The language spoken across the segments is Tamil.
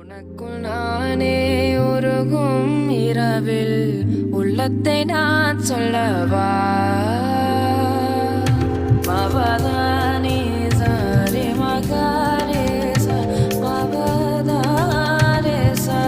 உனக்குள் நானே உருகும் இரவில் உள்ளத்தை நான் சொல்லவா மவதானி சாரி மகாரே சா மவதாரே சா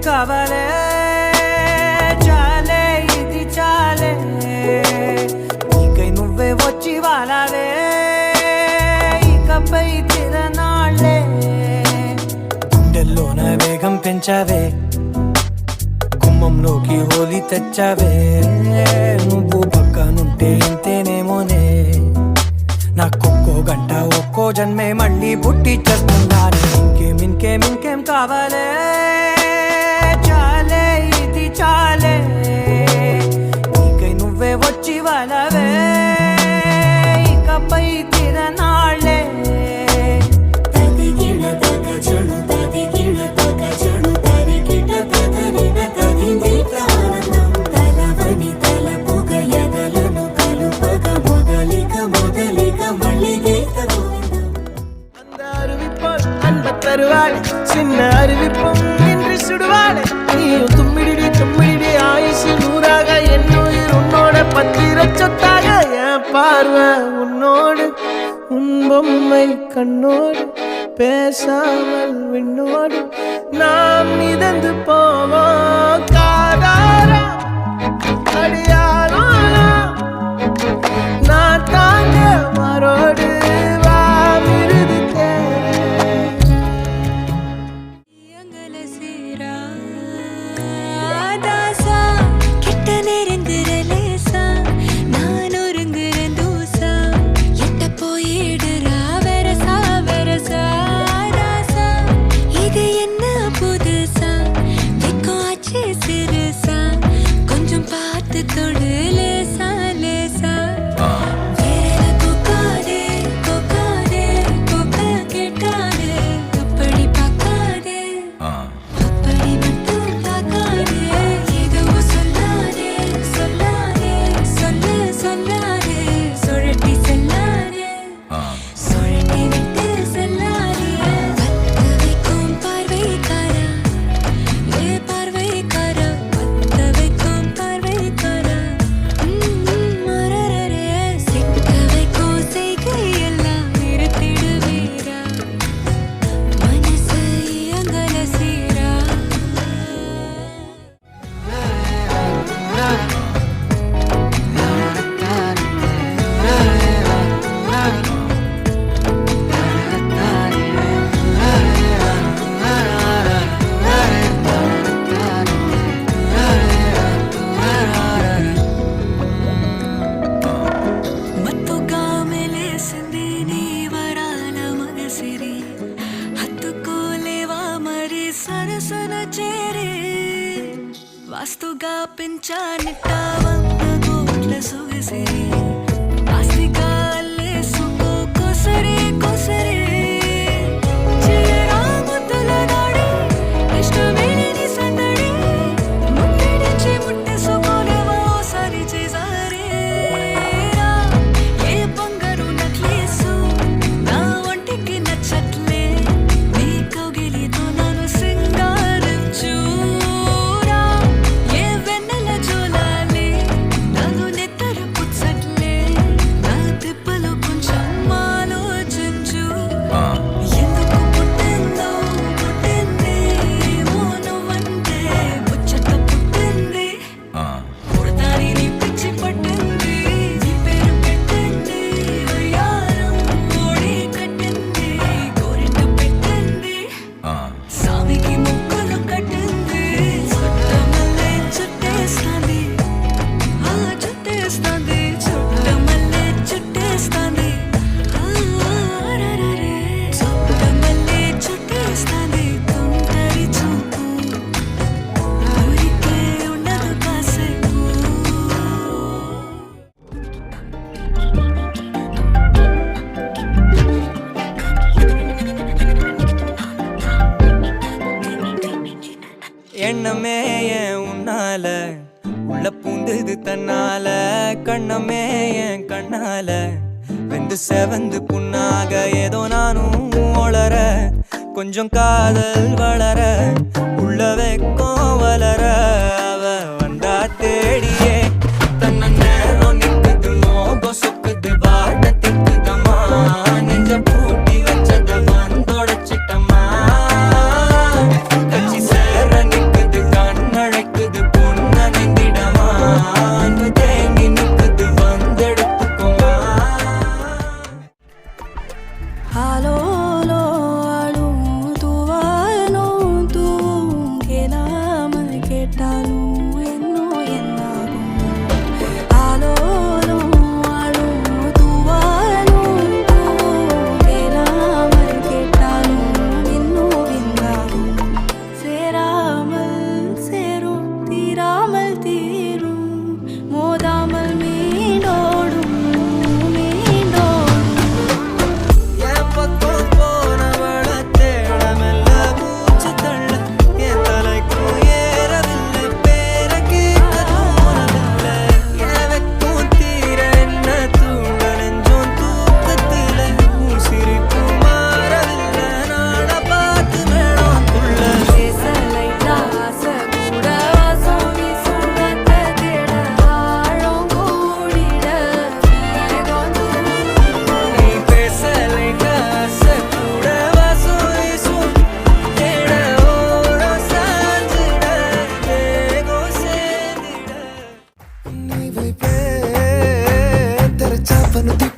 కావాలే చాలే ఇది చాలే నీకై నువ్వే వచ్చి వాలావే ఇకపై తిరనాళ్ళే గుండెల్లోన వేగం పెంచావే గుమ్మంలోకి హోలీ తెచ్చావే నువ్వు పక్కనుంటే ఇంతేనేమోనే నాకొక్కో గంట ఒక్కో జన్మే మళ్ళీ పుట్టి చేస్తున్నాను ఇంకేం కావాలే చాలే ఇది చాలే నీకై నువ్వే వచ్చి వాలవే ఇకపై తిరనాళ్ళే சின்ன அறிவிப்பும் இன்று சுடுவாளே நீயும் தும்மிடி ஆயுசு நூறாக என்னுயிர் உன்னோட பத்திர சொத்தாக என் பார்வை உன்னோடு உன் பொம்மை கண்ணோடு பேசாமல் விண்ணோடு நாம் மிதந்து போவோம் காதாரா அடியாரோ நான் தாங்க மரோடு ముద్దుగా పెంచానిట్ట వంద కోట్ల సొగసిరి ఆస్తిగా అల్లేసుకో కొసరి కొసరి చిలరా ముద్దుల నాడి ఇష్టమేని సందడి ముట్టడించి ముట్టేసుకోలేవా ఓసారి చేసారే ఏ బంగారు నక్లేసు నా ఒంటికి నచ్చట్లే నీ కౌగిలితో నన్ను సింగారించురా ఏ వెన్నెల జోలాలే నన్ను నెత్తర పుచ్చట్లే నా తిప్పలు కొంచెం ఆలోచించు ఎందుకు పుట్టిందో పుట్టింది ఏమో నువ్వంటే ముచ్చట పుట్టింది పుడతాని నీ పిచ్చి పట్టింది నీ పేరు పెట్టింది వయ్యారం ఓడి కట్టింది కోరిట పెట్టింది సామికి ముక్కులు కట్టింది చుట్టమల్లే చుట్టేస్తాంది ఆ చుట్టేస్తాంది చుట్టమల్లే చుట్టేస్తాంది రరరే చుట్టమల్లే చుట్టేస్తాంది తుంటరి చూపు ఊరికే ఉండదు కాసేపు எண்ணமே ஏன் உன்னால உள்ள பூந்தது தன்னால கண்ணமே என் கண்ணால வெந்து செவந்து புண்ணாக ஏதோ நானும் ஒளர கொஞ்சம் காதல் வளர உள்ள வெக்கம் வளர அவ வந்தா தேடியே தன்ன நேரம் நிக்குது மோகம் சொக்குது வாட திக்குதம்மா நெஞ்ச பூட்டி வச்சத வந்தொடச்சிட்டம்மா கட்சி சேர நிக்குது கண்ணழைக்குது பொண்ண நெந்திடமா அன்பு தேங்கி நிக்குது வந்தெடுத்துக்கோமா ஆலோலோ ஆளும் தூவாலும் தூவும் கேளாமல் கேட்டாலும் என்னோ என்னாகும் ஆலோலோ ஆளும் தூவாலும் தூவும் கேளாமல் கேட்டாலும் என்னோ என்னாகும் சேராமல் சேரும் தீராமல் தீரும் மோதாமல் மீண்டோடும் மீண்டோடும் என் பக்கம் போனவள தேடமெல்ல மூச்சு தள்ள என் தலைக்கும் ஏறவில்லை பேர கேட்க தோணவில்லை என் வெக்கம் தீர என்ன தூண்ட நெஞ்சோம் தூக்கத்தில உன் சிரிப்பு மாறவில்லை நாட பார்த்து வேணும் புள்ள பேசலைட்டா ஆசை கூட வாசம் வீசும் காத்த தேட ஆழம் கூடிட வேகம் நீ பேசலைட்ட ஆசை கூட வாசம் வீசும் தேட ஓரம் சாஞ்சிட வேகம் சேர்ந்திட நீ வைப்பே தெரச்சா பனுதி